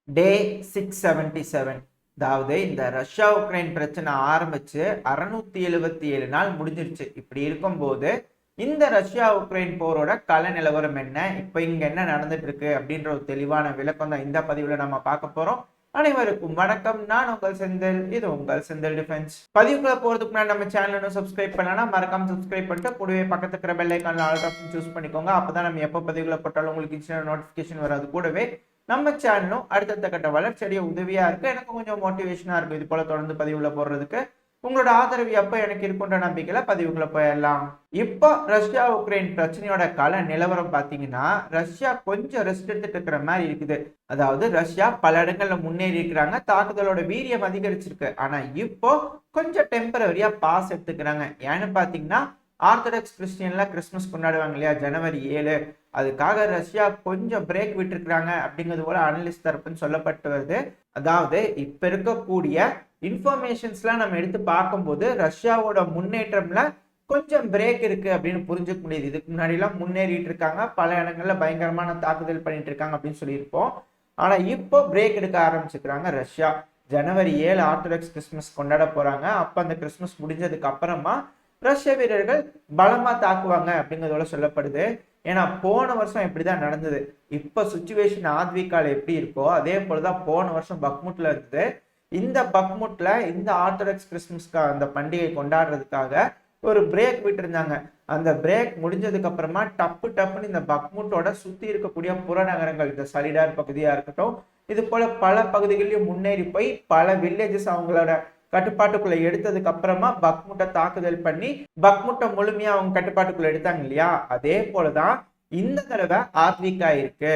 டே 677. அதாவது இந்த Russia Ukraine பிரச்சனை ஆரம்பிச்சு 677 நாள் முடிஞ்சிருச்சு. இப்படி இருக்கும்போது இந்த ரஷ்யா உக்ரைன் போரோட கள நிலவரம் என்ன, இப்ப இங்க என்ன நடந்துட்டு இருக்கு அப்படின்ற ஒரு தெளிவான விளக்கம் தான் இந்த பதிவுல நம்ம பார்க்க போறோம். அனைவருக்கும் வணக்கம். நான் உங்கள் செந்தில். இது உங்கள் செந்தில் டிஃபென்ஸ். பதிவுக்குள்ள போறதுக்கு முன்னாடி நம்ம சேனல் சப்ஸ்கிரைப் பண்ணலாம், மறக்காம சப்ஸ்கிரைப் பண்ணிட்டு கூடவே பக்கத்துல இருக்கிற பெல் ஐக்கான்ல ஆல் ஆப்ஷன் சூஸ் பண்ணிக்கோங்க. அப்பதான் நம்ம எப்போ பதிவுகளை போட்டாலும் உங்களுக்கு இன்ஸ்டன்ட் நோட்டிபிகேஷன் வராது. கூடவே நம்ம சேனலும் அடுத்தடுத்த கட்ட வளர்ச்சியடைய உதவியா இருக்கு, எனக்கு கொஞ்சம் மோட்டிவேஷனா இருக்கு இது போல தொடர்ந்து பதிவுல போடுறதுக்கு. உங்களோட ஆதரவு எப்ப எனக்கு இருக்குன்ற நம்பிக்கையில பதிவுக்குள்ள போயிடலாம். இப்போ ரஷ்யா உக்ரைன் பிரச்சனையோட கள நிலவரம் பாத்தீங்கன்னா, ரஷ்யா கொஞ்சம் ரெஸ்ட் எடுத்துட்டு இருக்கிற மாதிரி இருக்குது. அதாவது ரஷ்யா பல இடங்கள்ல முன்னேறி இருக்கிறாங்க, தாக்குதலோட வீரியம் அதிகரிச்சிருக்கு. ஆனா இப்போ கொஞ்சம் டெம்பரவரியா பாஸ் எடுத்துக்கிறாங்க. ஏன்னு பாத்தீங்கன்னா, ஆர்த்தடாக்ஸ் கிறிஸ்டியன்ல கிறிஸ்துமஸ் கொண்டாடுவாங்க இல்லையா, ஜனவரி 7. அதுக்காக ரஷ்யா கொஞ்சம் பிரேக் விட்டுருக்காங்க அப்படிங்கிறது போல அனலிஸ்ட் தரப்புன்னு சொல்லப்பட்டு வருது. அதாவது இப்ப இருக்கக்கூடிய இன்ஃபர்மேஷன்ஸ்லாம் நம்ம எடுத்து பார்க்கும்போது ரஷ்யாவோட முன்னேற்றம்ல கொஞ்சம் பிரேக் இருக்கு அப்படின்னு புரிஞ்சுக்க முடியுது. இதுக்கு முன்னாடி எல்லாம் முன்னேறிட்டு இருக்காங்க, பல இடங்கள்ல பயங்கரமான தாக்குதல் பண்ணிட்டு இருக்காங்க அப்படின்னு சொல்லியிருப்போம். ஆனா இப்போ பிரேக் எடுக்க ஆரம்பிச்சுக்கிறாங்க ரஷ்யா. ஜனவரி 7 ஆர்த்தடாக்ஸ் கிறிஸ்துமஸ் கொண்டாட போறாங்க. அப்ப அந்த கிறிஸ்துமஸ் முடிஞ்சதுக்கு அப்புறமா ரஷ்ய வீரர்கள் பலமா தாக்குவாங்க அப்படிங்கிறதோட சொல்லப்படுது. ஏன்னா போன வருஷம் இப்படிதான் நடந்தது. இப்ப சுச்சுவேஷன் ஆத்விகால எப்படி இருக்கோ அதே போலதான் போன வருஷம் பக்முட்ல இருந்தது. இந்த பக்முட்ல இந்த ஆர்த்தடாக்ஸ் கிறிஸ்துமஸ்க்கு அந்த பண்டிகை கொண்டாடுறதுக்காக ஒரு பிரேக் விட்டு இருந்தாங்க. அந்த பிரேக் முடிஞ்சதுக்கு அப்புறமா டப்புன்னு இந்த பக்முட்டோட சுத்தி இருக்கக்கூடிய புறநகரங்கள், இந்த சலிடார் பகுதியா இருக்கட்டும், இது போல பல பகுதிகளிலும் முன்னேறி போய் பல வில்லேஜஸ் அவங்களோட கட்டுப்பாட்டுக்குள்ள எடுத்ததுக்கு அப்புறமா பக்முட்டை தாக்குதல் பண்ணி பக்முட்டை முழுமையா அவங்க கட்டுப்பாட்டுக்குள்ள எடுத்தாங்க இல்லையா, அதே போலதான் இந்த தடவை ஆத்விகா இருக்கு.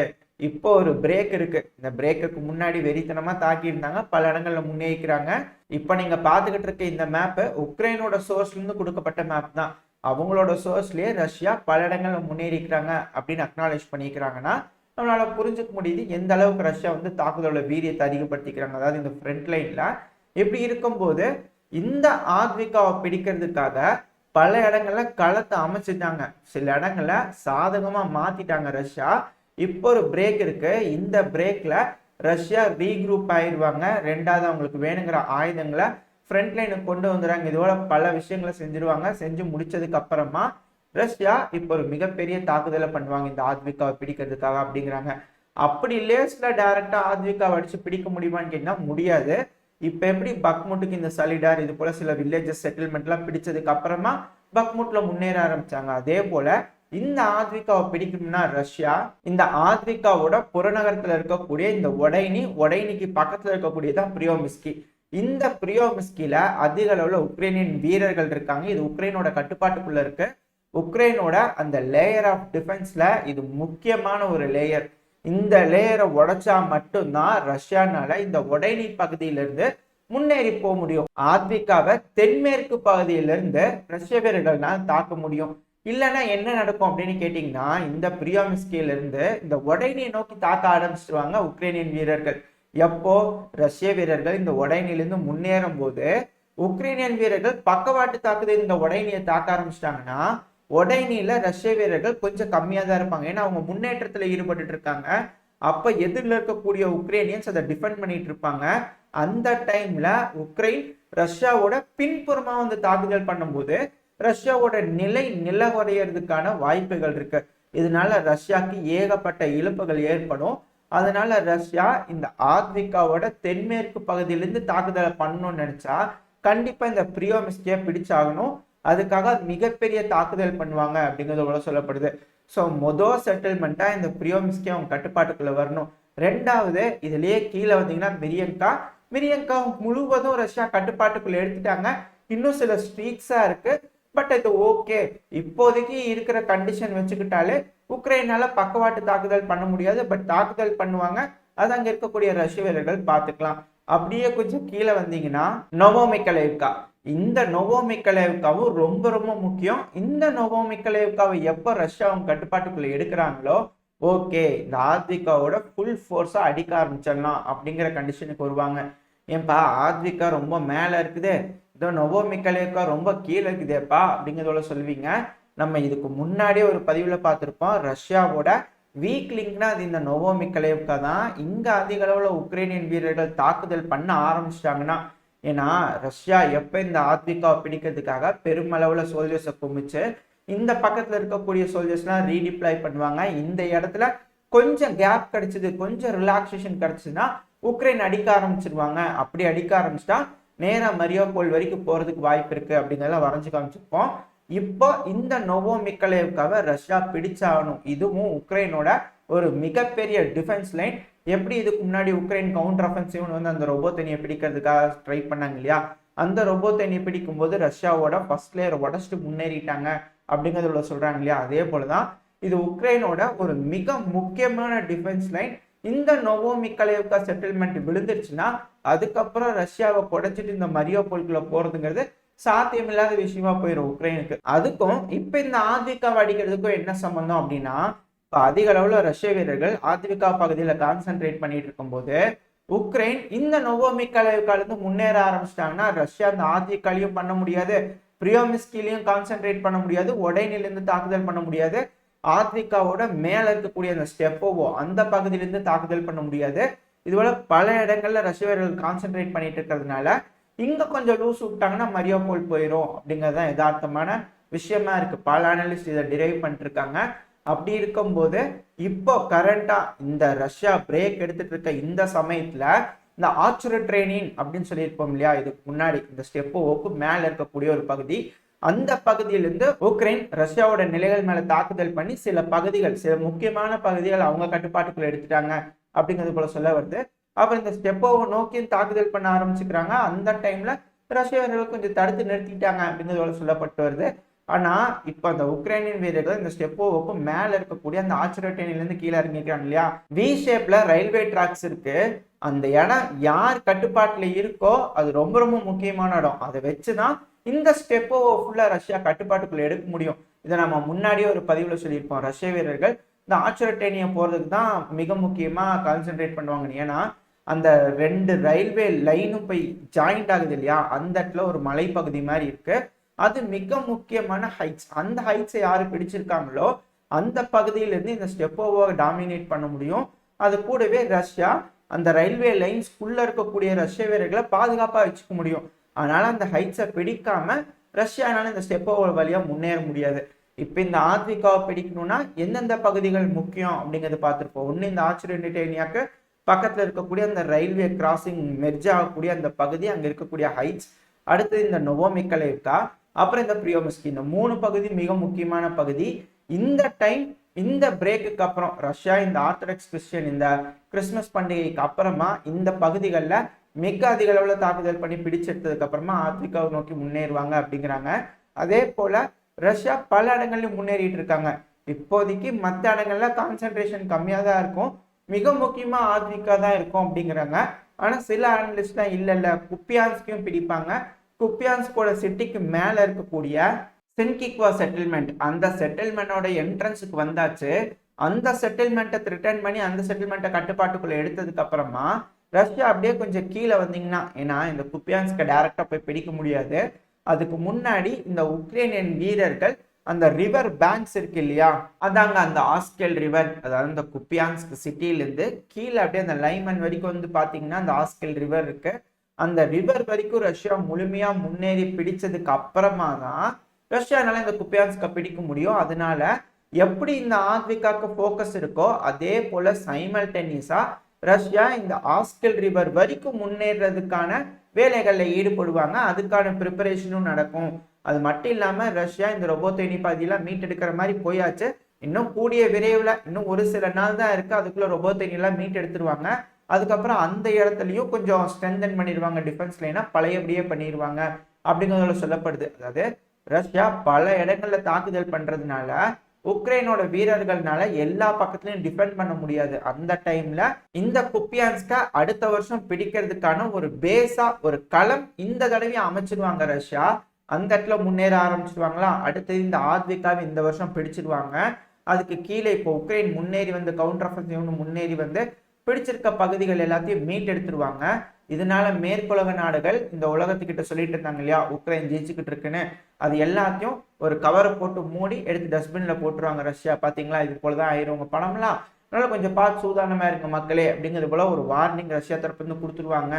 இப்போ ஒரு பிரேக் இருக்கு. இந்த பிரேக்குக்கு முன்னாடி வெறித்தனமா தாக்கி இருந்தாங்க, பல இடங்கள்ல முன்னேறிக்கிறாங்க. இப்ப நீங்க பாத்துக்கிட்டு இருக்க இந்த மேப் உக்ரைனோட சோர்ஸ்ல இருந்து கொடுக்கப்பட்ட மேப் தான். அவங்களோட சோர்ஸ்லயே ரஷ்யா பல இடங்கள்ல முன்னேறிக்கிறாங்க அப்படின்னு அக்னாலேஜ் பண்ணிக்கிறாங்கன்னா நம்மளால புரிஞ்சுக்க முடியுது எந்த அளவுக்கு ரஷ்யா வந்து தாக்குதலோட வீரியத்தை அதிகப்படுத்திக்கிறாங்க. அதாவது இந்த ஃப்ரண்ட் லைன்ல இப்படி இருக்கும்போது இந்த ஆத்விகாவை பிடிக்கிறதுக்காக பல இடங்கள்ல களத்தை அமைச்சிட்டாங்க, சில இடங்கள்ல சாதகமா மாத்திட்டாங்க ரஷ்யா. இப்போ ஒரு பிரேக் இருக்கு. இந்த பிரேக்ல ரஷ்யா ரீக்ரூப் ஆயிடுவாங்க. ரெண்டாவது அவங்களுக்கு வேணுங்கிற ஆயுதங்களை ஃப்ரண்ட் லைனுக்கு கொண்டு வந்துடுறாங்க. இதோட பல விஷயங்களை செஞ்சிருவாங்க. செஞ்சு முடிச்சதுக்கு அப்புறமா ரஷ்யா இப்போ ஒரு மிகப்பெரிய தாக்குதலை பண்ணுவாங்க இந்த ஆத்விகாவை பிடிக்கிறதுக்காக அப்படிங்கிறாங்க. அப்படி லேஸ்ல டைரக்டா ஆத்விகாவை அடிச்சு பிடிக்க முடியுமான்னு கேட்டா முடியாது. இப்ப எப்படி பக்முட்டுக்கு இந்த சலிடார் இது போல சில வில்லேஜஸ் செட்டில்மெண்ட் எல்லாம் பிடிச்சதுக்கு அப்புறமா பக்முட்ல முன்னேற ஆரம்பிச்சாங்க. அதே போல இந்த ஆத்விகாவை பிடிக்கணும்னா ரஷ்யா இந்த ஆத்விகாவோட புறநகரத்துல இருக்கக்கூடிய இந்த ஒடைனிக்கு பக்கத்துல இருக்கக்கூடியதான் பிரியோமிஸ்கி. இந்த பிரியோமிஸ்கில அதிக அளவுல உக்ரைனியன் வீரர்கள் இருக்காங்க. இது உக்ரைனோட கட்டுப்பாட்டுக்குள்ள இருக்கு. உக்ரைனோட அந்த லேயர் ஆஃப் டிஃபென்ஸ்ல இது முக்கியமான ஒரு லேயர். இந்த லேயரை உடைச்சா மட்டும்தான் ரஷ்யானால இந்த ஒடைனி பகுதியிலிருந்து முன்னேறி போக முடியும். ஆத்விகாவை தென்மேற்கு பகுதியிலிருந்து ரஷ்ய வீரர்கள்னால தாக்க முடியும். இல்லைன்னா என்ன நடக்கும் அப்படின்னு கேட்டீங்கன்னா, இந்த பிரியோமிஸ்கில இருந்து இந்த ஒடைனியை நோக்கி தாக்க ஆரம்பிச்சிருவாங்க உக்ரைனியன் வீரர்கள். எப்போ ரஷ்ய வீரர்கள் இந்த ஒடைனிலிருந்து முன்னேறும் போது உக்ரைனியன் வீரர்கள் பக்கவாட்டு தாக்குதல் இந்த ஒடைனியை தாக்க ஆரம்பிச்சிட்டாங்கன்னா ஒடைனில ரஷ்ய வீரர்கள் கொஞ்சம் கம்மியா தான் இருப்பாங்க. ஏன்னா அவங்க முன்னேற்றத்துல ஈடுபட்டு இருக்காங்க. அப்ப எதிரில் இருக்கக்கூடிய உக்ரைனியன்ஸ் அதை டிஃபெண்ட் பண்ணிட்டு இருப்பாங்க. அந்த டைம்ல உக்ரைன் ரஷ்யாவோட பின்புறமா வந்து தாக்குதல் பண்ணும்போது ரஷ்யாவோட நிலவரையறதுக்கான வாய்ப்புகள் இருக்கு. இதனால ரஷ்யாவுக்கு ஏகப்பட்ட இழப்புகள் ஏற்படும். அதனால ரஷ்யா இந்த ஆத்விகாவோட தென்மேற்கு பகுதியிலிருந்து தாக்குதலை பண்ணணும்னு நினைச்சா கண்டிப்பா இந்த பிரியோமிஸ்கியை பிடிச்சாகணும். அதுக்காக மிகப்பெரிய தாக்குதல் பண்ணுவாங்க அப்படிங்கிறதோட சொல்லப்படுது. ஸோ மொதல் செட்டில்மெண்ட்டா இந்த பிரியோமிஸ்கி அவங்க கட்டுப்பாட்டுக்குள்ள வரணும். ரெண்டாவது இதுலயே கீழே வந்தீங்கன்னா மிரியங்கா முழுவதும் ரஷ்யா கட்டுப்பாட்டுக்குள்ள எடுத்துட்டாங்க. இன்னும் சில ஸ்ட்ரீக்ஸா இருக்கு. பட் இது ஓகே, இப்போதைக்கு இருக்கிற கண்டிஷன் வச்சுக்கிட்டாலே உக்ரைனால பக்கவாட்டு தாக்குதல் பண்ண முடியாது. பட் தாக்குதல் பண்ணுவாங்க. அது அங்க இருக்கக்கூடிய ரஷ்ய வீரர்கள் பார்த்துக்கலாம். அப்படியே கொஞ்சம் கீழே வந்தீங்கன்னா நோவோமிக்கலேவ்கா. இந்த நோவோமிக்கலேவ்காவும் ரொம்ப ரொம்ப முக்கியம். இந்த நோவோமிக்கலேவ்காவை எப்போ ரஷ்யா அவங்க கட்டுப்பாட்டுக்குள்ள எடுக்கிறாங்களோ ஓகே, இந்த ஆத்விகாவோட ஃபுல் ஃபோர்ஸா அடிக்க ஆரம்பிச்சிடலாம் அப்படிங்கிற கண்டிஷனுக்கு வருவாங்க. ஏன்பா ஆத்விகா ரொம்ப மேல இருக்குது, இதோ நோவோமிக்கலேவ்கா ரொம்ப கீழே இருக்குதேப்பா அப்படிங்கிறதோட சொல்லுவீங்க. நம்ம இதுக்கு முன்னாடியே ஒரு பதிவுல பார்த்திருப்போம், ரஷ்யாவோட வீக் லிங்க்னா அது இந்த நோவோமிக்கலேவ்கா தான். இங்க அதிக அளவுல உக்ரைனியன் வீரர்கள் தாக்குதல் பண்ண ஆரம்பிச்சிட்டாங்கன்னா, ஏன்னா ரஷ்யா எப்ப இந்த ஆத்விகாவை பிடிக்கிறதுக்காக பெருமளவுல சோல்ஜர்ஸை குமிச்சு இந்த பக்கத்துல இருக்கக்கூடிய சோல்ஜர்ஸ்லாம் ரீடிப்ளாய் பண்ணுவாங்க. இந்த இடத்துல கொஞ்சம் கேப் கிடைச்சது, கொஞ்சம் ரிலாக்ஸேஷன் கிடைச்சதுன்னா உக்ரைன் அடிக்க ஆரம்பிச்சிருவாங்க. அப்படி அடிக்க ஆரம்பிச்சிட்டா நேரா மரியாபோல் வரைக்கும் போறதுக்கு வாய்ப்பு இருக்கு அப்படிங்கிறத வரைஞ்சு காமிச்சிருப்போம். இப்போ இந்த நோவோமிக்கலேவ்காவை ரஷ்யா பிடிச்சாகணும். இதுவும் உக்ரைனோட ஒரு மிகப்பெரிய டிஃபென்ஸ் லைன். எப்படி இதுக்கு முன்னாடி உக்ரைன் கவுண்டர் அஃபென்சிவ்னு வந்து அந்த ரொபோத்தனியை பிடிக்கிறதுக்காக ட்ரை பண்ணாங்க இல்லையா, அந்த ரொபோத்தனியை பிடிக்கும் போது ரஷ்யாவோட ஃபர்ஸ்ட் லேயர் உடச்சிட்டு முன்னேறிட்டாங்க அப்படிங்கிறதுல சொல்றாங்க இல்லையா, அதே போலதான் இது உக்ரைனோட ஒரு மிக முக்கியமான டிஃபென்ஸ் லைன். இந்த நோவோமிக்கலேவ்கா செட்டில்மெண்ட் விழுந்துருச்சுன்னா அதுக்கப்புறம் ரஷ்யாவை குடைச்சிட்டு இந்த மரியாபோல்குள்ள போறதுங்கிறது சாத்தியமில்லாத விஷயமா போயிடும் உக்ரைனுக்கு. அதுக்கும் இப்ப இந்த ஆத்விகாவை அடிக்கிறதுக்கும் என்ன சம்பந்தம் அப்படின்னா, இப்ப அதிக அளவுல ரஷ்ய வீரர்கள் ஆத்விகா பகுதியில கான்சென்ட்ரேட் பண்ணிட்டு இருக்கும் போது உக்ரைன் இந்த நோவோமிக்கலேவ்கால இருந்து முன்னேற ஆரம்பிச்சிட்டாங்கன்னா ரஷ்யா அந்த ஆத்விகாலையும் பண்ண முடியாது, பிரியோமிஸ்கிலையும் கான்சென்ட்ரேட் பண்ண முடியாது, ஒடைனிலிருந்து தாக்குதல் பண்ண முடியாது, ஆத்விகாவோட மேல இருக்கக்கூடிய அந்த ஸ்டெப்போவோ அந்த பகுதியிலிருந்து தாக்குதல் பண்ண முடியாது. இதுபோல பல இடங்கள்ல ரஷ்ய வீரர்கள் கான்சென்ட்ரேட் பண்ணிட்டு இருக்கிறதுனால இங்க கொஞ்சம் லூஸ் விட்டாங்கன்னா மரியாபோல் போயிடும் அப்படிங்கறதுதான் யதார்த்தமான விஷயமா இருக்கு. பல அனலிஸ்ட் இதை டிரைவ் பண்ணிட்டு இருக்காங்க. அப்படி இருக்கும்போது இப்போ கரண்டா இந்த ரஷ்யா பிரேக் எடுத்துட்டு இருக்க இந்த சமயத்துல இந்த ஆர்ச்சரி ட்ரெயினிங் அப்படின்னு சொல்லியிருப்போம் இல்லையா, இதுக்கு முன்னாடி இந்த ஸ்டெப்போவுக்கு மேல இருக்கக்கூடிய ஒரு பகுதி, அந்த பகுதியிலிருந்து உக்ரைன் ரஷ்யாவோட நிலைகள் மேல தாக்குதல் பண்ணி சில பகுதிகள், சில முக்கியமான பகுதிகள் அவங்க கட்டுப்பாட்டுக்குள்ள எடுத்துட்டாங்க அப்படிங்கிறது போல சொல்ல வருது. அப்புறம் இந்த ஸ்டெப்போவை நோக்கி தாக்குதல் பண்ண ஆரம்பிச்சுக்கிறாங்க. அந்த டைம்ல ரஷ்ய வீரர்கள் கொஞ்சம் தடுத்து நிறுத்திட்டாங்க அப்படிங்கிறது சொல்லப்பட்டு வருது. ஆனா இப்ப அந்த உக்ரைனியன் வீரர்கள் இந்த ஸ்டெப்போவுக்கு மேல இருக்கக்கூடிய அந்த ஆர்ச்சரி இருந்து கீழே இறங்கிக்கிறாங்க இல்லையா, வி ஷேப்ல ரயில்வே டிராக்ஸ் இருக்கு. அந்த இடம் யார் கட்டுப்பாட்டுல இருக்கோ அது ரொம்ப ரொம்ப முக்கியமான இடம். அதை வச்சுதான் இந்த ஸ்டெப்போவை ஃபுல்லா ரஷ்யா கட்டுப்பாட்டுக்குள்ள எடுக்க முடியும். இதை நம்ம முன்னாடியே ஒரு பதிவுல சொல்லியிருப்போம். ரஷ்ய வீரர்கள் இந்த ஆர்ச்சரி போறதுக்கு தான் மிக முக்கியமா கான்சென்ட்ரேட் பண்ணுவாங்க. ஏன்னா அந்த ரெண்டு ரயில்வே லைனும் போய் ஜாயிண்ட் ஆகுது இல்லையா, அந்த இடத்துல ஒரு மலைப்பகுதி மாதிரி இருக்கு. அது மிக முக்கியமான ஹைட்ஸ். அந்த ஹைட்ஸை யாரு பிடிச்சிருக்காங்களோ அந்த பகுதியிலிருந்து இந்த ஸ்டெப்போவை டாமினேட் பண்ண முடியும். அது கூடவே ரஷ்யா அந்த ரயில்வே லைன்ஸ்குள்ள இருக்கக்கூடிய ரஷ்ய வீரர்களை பாதுகாப்பா வச்சுக்க முடியும். அதனால அந்த ஹைட்ஸை பிடிக்காம ரஷ்யானால இந்த ஸ்டெப்போவ வழியா முன்னேற முடியாது. இப்ப இந்த ஆத்விகாவை பிடிக்கணும்னா எந்தெந்த பகுதிகள் முக்கியம் அப்படிங்கறத பார்த்துருப்போம். ஒண்ணு இந்த ஆர்ச்சரி பக்கத்துல இருக்கக்கூடிய அந்த ரயில்வே கிராசிங் மெர்ஜ் ஆகக்கூடிய அந்த பகுதி, அங்க இருக்கக்கூடிய ஹைட்ஸ், அடுத்து இந்த நோவோமிக்கலேவ்கா, அப்புறம் இந்த பிரியோமிஸ்கி, இந்த 3 பகுதி மிக முக்கியமான பகுதி. இந்த டைம் இந்த பிரேக்குக்கு அப்புறம் ரஷ்யா இந்த ஆர்த்தடாக்ஸ் கிறிஸ்டியன் இந்த கிறிஸ்துமஸ் பண்டிகைக்கு அப்புறமா இந்த பகுதிகளில் மிக அதிக அளவுல தாக்குதல் பண்ணி பிடிச்செடுத்ததுக்கு அப்புறமா ஆத்விகாவை நோக்கி முன்னேறுவாங்க அப்படிங்கிறாங்க. அதே போல ரஷ்யா பல இடங்கள்லயும் முன்னேறிட்டு இருக்காங்க. இப்போதைக்கு மற்ற இடங்கள்ல கான்சென்ட்ரேஷன் கம்மியா தான் இருக்கும், மிக முக்கியமா ஆத்விகா தான் இருக்கும் அப்படிங்கிறாங்க. ஆனா சில அனலிஸ்ட்லாம் இல்ல குப்பியான்ஸ்கையும் பிடிப்பாங்க. குப்பியான்ஸ்கோட சிட்டிக்கு மேல இருக்கக்கூடிய சென்கிக்வா செட்டில்மெண்ட், அந்த செட்டில்மெண்டோட என்ட்ரன்ஸுக்கு வந்தாச்சு. அந்த செட்டில்மெண்ட்டை ரிட்டர்ன் பண்ணி அந்த செட்டில்மெண்ட்டை கட்டுப்பாட்டுக்குள்ள எடுத்ததுக்கு அப்புறமா ரஷ்யா அப்படியே கொஞ்சம் கீழே வந்தீங்கன்னா, ஏன்னா இந்த குப்பியான்ஸ்கை டைரக்டா போய் பிடிக்க முடியாது, அதுக்கு முன்னாடி இந்த உக்ரைனியன் வீரர்கள் அந்த ரிவர் பேங்க்ஸ் இருக்கு இல்லையா, அதாங்க அந்த ஆஸ்கெல் ரிவர், அதாவது இந்த குப்பியான்ஸ்க் சிட்டியிலிருந்து கீழே அப்படியே அந்த லைமன் வரைக்கும் வந்து பாத்தீங்கன்னா அந்த ஆஸ்கெல் ரிவர் இருக்கு. அந்த ரிவர் வரைக்கும் ரஷ்யா முழுமையா முன்னேறி பிடிச்சதுக்கு அப்புறமா தான் ரஷ்யானால இந்த குப்பியான்ஸ்கை பிடிக்க முடியும். அதனால எப்படி இந்த ஆத்விகாக்கு போக்கஸ் இருக்கோ அதே போல சைமல்டேனியஸா ரஷ்யா இந்த ஆஸ்கெல் ரிவர் வரைக்கும் முன்னேறதுக்கான வேலைகள்ல ஈடுபடுவாங்க. அதுக்கான ப்ரிப்பரேஷனும் நடக்கும். அது மட்டும் இல்லாம ரஷ்யா இந்த ரொபோத்தேனி பாதியெல்லாம் மீட்டெடுக்கிற மாதிரி போயாச்சு. இன்னும் கூடிய விரைவில், இன்னும் ஒரு சில நாள் தான் இருக்கு, அதுக்குள்ள ரொபோத்தேனி எல்லாம் மீட் எடுத்துருவாங்க. அதுக்கப்புறம் அந்த இடத்துலயும் கொஞ்சம் ஸ்ட்ரென்தன் பண்ணிடுவாங்க, டிஃபென்ஸ் லைனா பழையபடியே பண்ணிடுவாங்க அப்படிங்கிறதுல சொல்லப்படுது. அதாவது ரஷ்யா பல இடங்கள்ல தாக்குதல் பண்றதுனால உக்ரைனோட வீரர்கள்னால எல்லா பக்கத்துலயும் டிஃபெண்ட் பண்ண முடியாது. அந்த டைம்ல இந்த குப்பியான்ஸ்கை அடுத்த வருஷம் பிடிக்கிறதுக்கான ஒரு பேஸா ஒரு களம் இந்த தடவையும் அமைச்சிருவாங்க ரஷ்யா. அந்த இடத்துல முன்னேற ஆரம்பிச்சிருவாங்களா. அடுத்தது இந்த ஆத்விகாவை இந்த வருஷம் பிடிச்சிருவாங்க. அதுக்கு கீழே இப்போ உக்ரைன் முன்னேறி வந்து கவுண்டர் ஆஃபென்சிவ்னு முன்னேறி வந்து பிடிச்சிருக்க பகுதிகள் எல்லாத்தையும் மீட் எடுத்துருவாங்க. இதனால மேற்குலக நாடுகள் இந்த உலகத்துக்கிட்ட சொல்லிட்டு இருந்தாங்க இல்லையா, உக்ரைன் ஜெயிச்சுக்கிட்டு இருக்குன்னு, அது எல்லாத்தையும் ஒரு கவரை போட்டு மூடி எடுத்து டஸ்ட்பின்ல போட்டுருவாங்க ரஷ்யா. பாத்தீங்களா, இது போலதான் ஆயிரும் உங்க பணம்லாம், அதனால கொஞ்சம் பார்த்து சூதானமா இருக்க மக்களே அப்படிங்கிறது போல ஒரு வார்னிங் ரஷ்யா தரப்பு இருந்து கொடுத்துருவாங்க.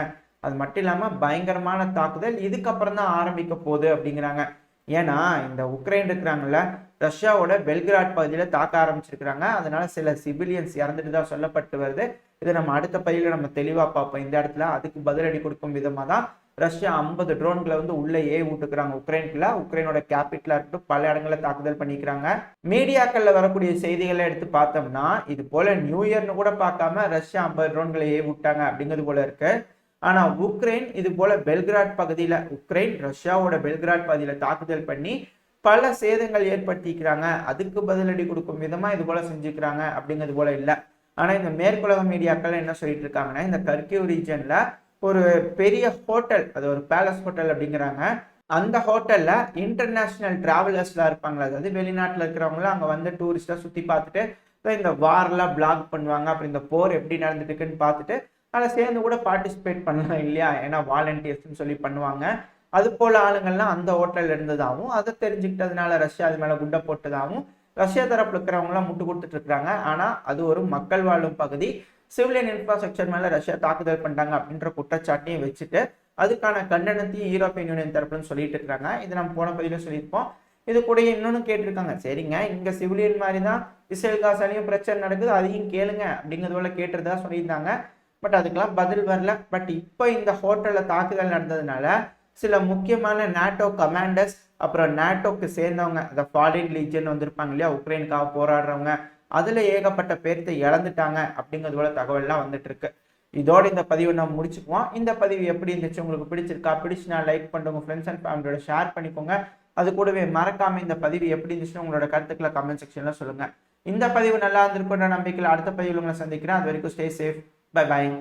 அது மட்டும் இல்லாம பயங்கரமான தாக்குதல் இதுக்கப்புறம் தான் ஆரம்பிக்க போகுது அப்படிங்கிறாங்க. ஏன்னா இந்த உக்ரைன் இருக்கிறாங்கல்ல, ரஷ்யாவோட பெல்கிராட் பகுதியில தாக்க ஆரம்பிச்சிருக்கிறாங்க. அதனால சில சிவிலியன்ஸ் இறந்துட்டு தான் சொல்லப்பட்டு வருது. இதை நம்ம அடுத்த பதிவுல நம்ம தெளிவா பார்ப்போம். இந்த இடத்துல அதுக்கு பதிலடி கொடுக்கும் விதமா தான் ரஷ்யா 50 ட்ரோன்களை வந்து உள்ள விட்டுக்கிறாங்க உக்ரைனுக்குள்ள. உக்ரைனோட கேபிட்டலா இருக்கட்டும் பல இடங்களை தாக்குதல் பண்ணிக்கிறாங்க. மீடியாக்கள்ல வரக்கூடிய செய்திகளை எடுத்து பார்த்தோம்னா இது போல நியூ இயர்னு கூட பார்க்காம ரஷ்யா 50 ட்ரோன்களை விட்டாங்க அப்படிங்கிறது போல இருக்கு. ஆனா உக்ரைன் இது போல பெல்கிராட் பகுதியில, உக்ரைன் ரஷ்யாவோட பெல்கிராட் பகுதியில தாக்குதல் பண்ணி பல சேதங்கள் ஏற்படுத்திக்கிறாங்க. அதுக்கு பதிலடி கொடுக்கும் விதமா இது போல செஞ்சுக்கிறாங்க அப்படிங்கிறது போல இல்ல. ஆனா இந்த மேற்குலக மீடியாக்கள் என்ன சொல்லிட்டு இருக்காங்கன்னா, இந்த கர்கிவ் ரீஜன்ல ஒரு பெரிய ஹோட்டல், அது ஒரு பேலஸ் ஹோட்டல் அப்படிங்கிறாங்க. அந்த ஹோட்டல்ல இன்டர்நேஷனல் டிராவலர்ஸ்லாம் இருப்பாங்களா, அதாவது வெளிநாட்டுல இருக்கிறவங்கள அங்க வந்து டூரிஸ்டா சுத்தி பார்த்துட்டு இந்த வார்லாம் பிளாக் பண்ணுவாங்க, அப்புறம் இந்த போர் எப்படி நடந்துட்டு இருக்குன்னு பார்த்துட்டு அதில் சேர்ந்து கூட பார்ட்டிசிபேட் பண்ணலாம் இல்லையா, ஏன்னா வாலண்டியர்ஸ்ன்னு சொல்லி பண்ணுவாங்க. அது போல ஆளுங்கள்லாம் அந்த ஹோட்டல்ல இருந்ததாகவும் அதை தெரிஞ்சுக்கிட்டதுனால ரஷ்யா அது மேல குண்டை போட்டதாகவும் ரஷ்யா தரப்புல இருக்கிறவங்களாம் முட்டு கொடுத்துட்டு இருக்காங்க. ஆனா அது ஒரு மக்கள் வாழும் பகுதி, சிவிலியன் இன்ஃப்ராஸ்ட்ரக்சர் மேல ரஷ்யா தாக்குதல் பண்ணிட்டாங்க அப்படின்ற குற்றச்சாட்டையும் வச்சுட்டு அதுக்கான கண்டனத்தையும் யூரோப்பியன் யூனியன் தரப்புன்னு சொல்லிட்டு இருக்காங்க. இது நம்ம போன பதில சொல்லியிருப்போம். இது கூட இன்னொன்னு கேட்டிருக்காங்க, சரிங்க இங்க சிவிலியன் மாதிரி தான் இஸ்ரேல் காசாலையும் பிரச்சனை நடக்குது, அதையும் கேளுங்க அப்படிங்கிறது போல கேட்டுறதா சொல்லியிருந்தாங்க. பட் அதுக்கெல்லாம் பதில் வரல. பட் இப்போ இந்த ஹோட்டல்ல தாக்குதல் நடந்ததுனால சில முக்கியமான நாட்டோ கமாண்டர்ஸ், அப்புறம் நாட்டோக்கு சேர்ந்தவங்க, அந்த ஃபாரின் லீஜன் வந்திருப்பாங்க இல்லையா, உக்ரைனுக்காக போராடுறவங்க, அதுல ஏகப்பட்ட பேர்த்தை இழந்துட்டாங்க அப்படிங்கிறது போல தகவல்லாம் வந்துட்டு இருக்கு. இதோட இந்த பதிவை நம்ம முடிச்சுக்குவோம். இந்த பதிவு எப்படி இருந்துச்சு, உங்களுக்கு பிடிச்சிருக்கா? பிடிச்சுனா லைக் பண்ணுங்க, உங்க ஃப்ரெண்ட்ஸ் அண்ட் ஃபேமிலியோட ஷேர் பண்ணிக்கோங்க. அது கூடவே மறக்காம இந்த பதிவு எப்படி இருந்துச்சுன்னு உங்களோட கருத்துக்களை கமெண்ட் செக்ஷன்ல சொல்லுங்க. இந்த பதிவு நல்லா இருந்திருக்குன்ற நம்பிக்கையில் அடுத்த பதிவில் உங்களை சந்திக்கிறேன். அது வரைக்கும் ஸ்டே சேஃப். Bye bye.